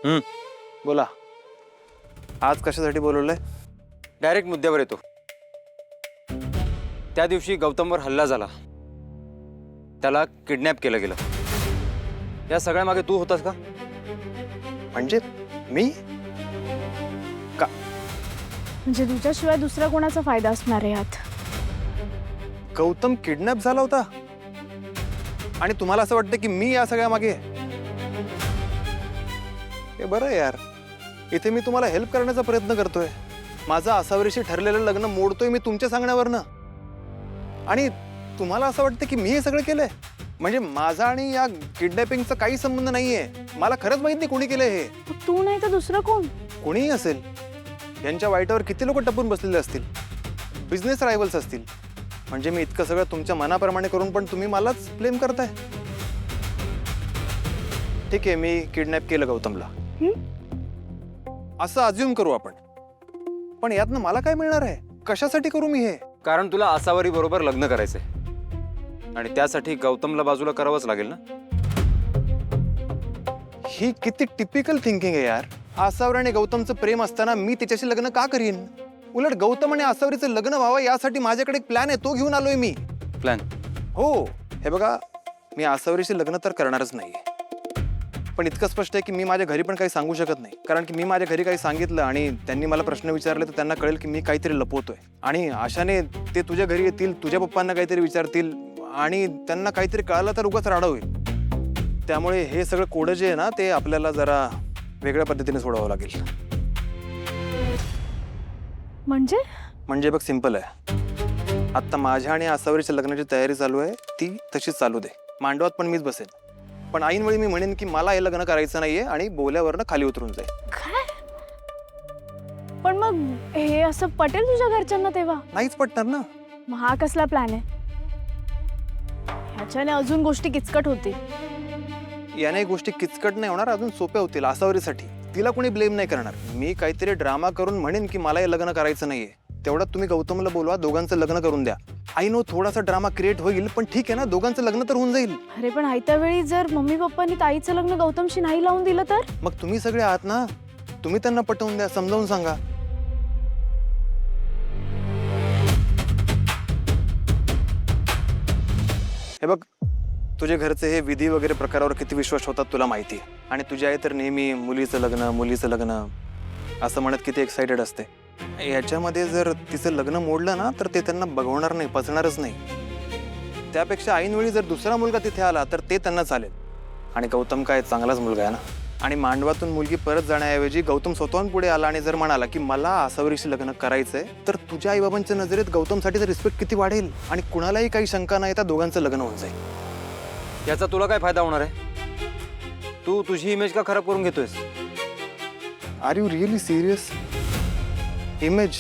बोला, आज कशासाठी बोलवलंय? डायरेक्ट मुद्द्यावर येतो. त्या दिवशी गौतमवर हल्ला झाला, त्याला किडनॅप केलं गेलं. या सगळ्या मागे तू होतास का? म्हणजे मी का? म्हणजे तुझ्याशिवाय दुसरा कोणाचा फायदा असणार आहे यात? गौतम किडनॅप झाला होता आणि तुम्हाला असं वाटतं की मी या सगळ्या मागे आहे? हे बरं आहे यार, इथे मी तुम्हाला हेल्प करण्याचा प्रयत्न करतोय. माझं आसावरीशी ठरलेलं लग्न मोडतोय मी तुमच्या सांगण्यावरनं, आणि तुम्हाला असं वाटतं की मी हे सगळं केलंय? म्हणजे माझा आणि या किडनॅपिंगचा काही संबंध नाहीये. मला खरंच माहित नाही कोणी केलंय हे. तू नाही तर दुसरं कोण? कोणीही असेल. यांच्या वाईटावर किती लोक टपून बसलेले असतील, बिझनेस रायव्हल्स असतील. म्हणजे मी इतकं सगळं तुमच्या मनाप्रमाणे करून पण तुम्ही मलाच ब्लेम करताय. ठीक आहे, मी किडनॅप केलं गौतमला, असं अज्युम करू आपण. पण यातनं मला काय मिळणार आहे? कशासाठी करू मी हे? कारण तुला आसावरी बरोबर लग्न करायचंय आणि त्यासाठी गौतमला बाजूला करावंच लागेल ना. ही किती टिपिकल थिंकिंग आहे यार. आसावर आणि गौतमचं प्रेम असताना मी तिच्याशी लग्न का करीन? उलट गौतम आणि आसावरीचं लग्न व्हावं यासाठी माझ्याकडे एक प्लॅन आहे, तो घेऊन आलोय मी. प्लॅन? हो, हे बघा, मी आसावरीशी लग्न तर करणारच नाहीये. पण इतकं स्पष्ट आहे की मी माझ्या घरी पण काही सांगू शकत नाही. कारण की मी माझ्या घरी काही सांगितलं आणि त्यांनी मला प्रश्न विचारले तर त्यांना कळेल की मी काहीतरी लपवतोय. आणि अशाने ते तुझ्या घरी येतील, तुझ्या पप्पांना काहीतरी विचारतील आणि त्यांना काहीतरी कळालं तर उगाच राडा होईल. त्यामुळे हे सगळं कोडं जे आहे ना, ते आपल्याला जरा वेगळ्या पद्धतीने सोडावं लागेल. म्हणजे बघ, सिंपल आहे. आता माझ्या आणि आसावरीच्या लग्नाची तयारी चालू आहे, ती तशीच चालू दे. मांडवात पण मीच बसेन. पण ऐनवेळी मी म्हणेन की मला हे लग्न करायचं नाहीये आणि बोल्यावरनं खाली उतरून जाईल. काय? पण मग हे असं पटेल तुझ्या घरच्यांना तेव्हा? नाहीच पटणार ना. मग हा कसला प्लॅन आहे? ह्याच्याने अजून गोष्टी किचकट होतील. याने गोष्टी किचकट नाही होणार, अजून सोप्या होतील आसावरीसाठी. तिला कोणी ब्लेम नाही करणार. मी काहीतरी ड्रामा करून म्हणेन की मला हे लग्न करायचं नाहीये. तेवढ्यात तुम्ही गौतमला बोलवा, दोघांचं लग्न करून द्या. आय नो थोडासा ड्रामा क्रिएट होईल, पण ठीक आहे ना, दोघांचं लग्न तर होऊन जाईल. अरे पण आयत्या वेळी जर मम्मी पप्पांनी ताईचं लग्न गौतमशी नाही लावून दिलं तर? मग तुम्ही सगळे आहात ना, तुम्ही त्यांना पटवून द्या, समजावून सांगा. हे बघ, तुझे घरचे हे विधी वगैरे प्रकारावर किती विश्वास होतात तुला माहिती आहे. आणि तुझी आई तर नेहमी मुलीचं लग्न असं म्हणत किती एक्साइटेड असते. याच्यामध्ये जर तिचं लग्न मोडलं ना, तर ते त्यांना बघवणार नाही, पचणारच नाही. त्यापेक्षा ऐनवेळी जर दुसरा मुलगा तिथे आला तर ते त्यांना चालेल. आणि गौतम काय चांगलाच मुलगा आहे ना. आणि मांडवातून मुलगी परत जाण्याऐवजी गौतम स्वतःहून पुढे आला आणि जर म्हणाला की मला आसावरीशी लग्न करायचंय, तर तुझ्या आईबाबांच्या नजरेत गौतमसाठी रिस्पेक्ट किती वाढेल आणि कुणालाही काही शंका नाही, त्या दोघांचं लग्न होऊन जाईल. याचा तुला काय फायदा होणार आहे? तू तुझी इमेज का खराब करून घेतोयस? Are you really serious? Image